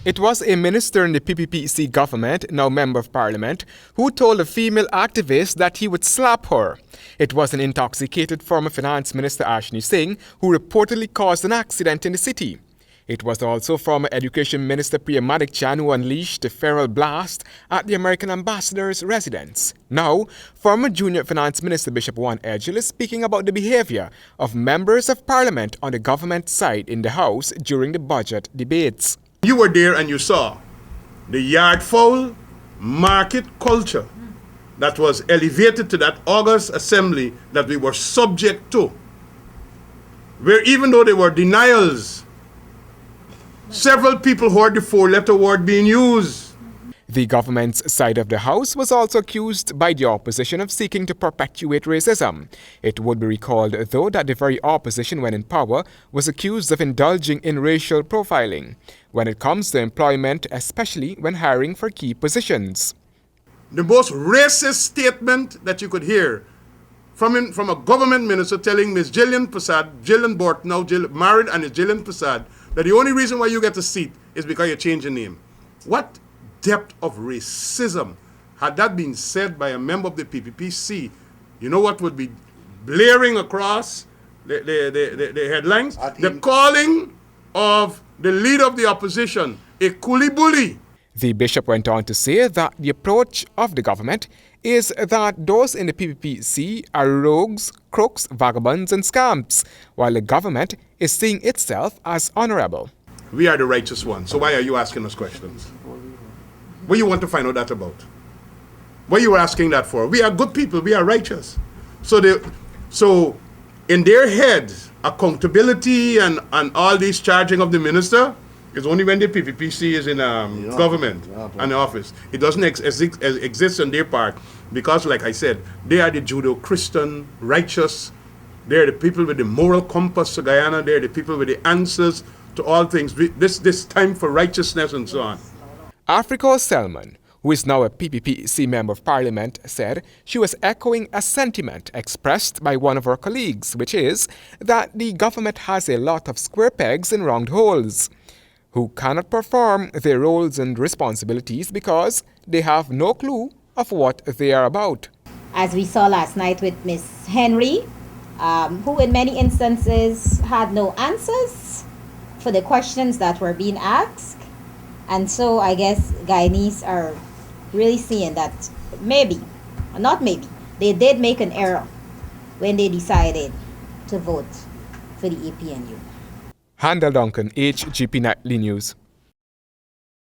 It was a minister in the PPPC government, now Member of Parliament, who told a female activist that he would slap her. It was an intoxicated former Finance Minister Ashni Singh who reportedly caused an accident in the city. It was also former Education Minister Priya Madikchan who unleashed the feral blast at the American ambassador's residence. Now, former Junior Finance Minister Bishop Juan Edgell is speaking about the behavior of members of Parliament on the government side in the House during the budget debates. You were there and you saw the yard fowl market culture that was elevated to that August assembly that we were subject to, where even though there were denials, several people heard the four-letter word being used. The government's side of the House was also accused by the opposition of seeking to perpetuate racism. It would be recalled, though, that the very opposition, when in power, was accused of indulging in racial profiling when it comes to employment, especially when hiring for key positions. The most racist statement that you could hear from a government minister telling Ms. Jillian Bort, now married and is Jillian Prasad, that the only reason why you get a seat is because you change your name. What depth of racism? Had that been said by a member of the PPPC, you know what would be blaring across the headlines? The calling of the leader of the opposition a coolie bully. The bishop went on to say that the approach of the government is that those in the PPPC are rogues, crooks, vagabonds and scamps, while the government is seeing itself as honorable. We are the righteous ones, so why are you asking us questions? What do you want to find out that about? What are you asking that for? We are good people, we are righteous. So in their heads, accountability and all these charging of the minister is only when the PPPC is in government and office. It doesn't exist on their part because, like I said, they are the Judeo-Christian righteous. They're the people with the moral compass to Guyana. They're the people with the answers to all things. This time for righteousness and so on. Africa Selman, who is now a PPPC Member of Parliament, said she was echoing a sentiment expressed by one of her colleagues, which is that the government has a lot of square pegs in round holes, who cannot perform their roles and responsibilities because they have no clue of what they are about. As we saw last night with Ms. Henry, who in many instances had no answers for the questions that were being asked. And so I guess Guyanese are really seeing that maybe, or not maybe, they did make an error when they decided to vote for the APNU. Handel Duncan, HGP Nightly News.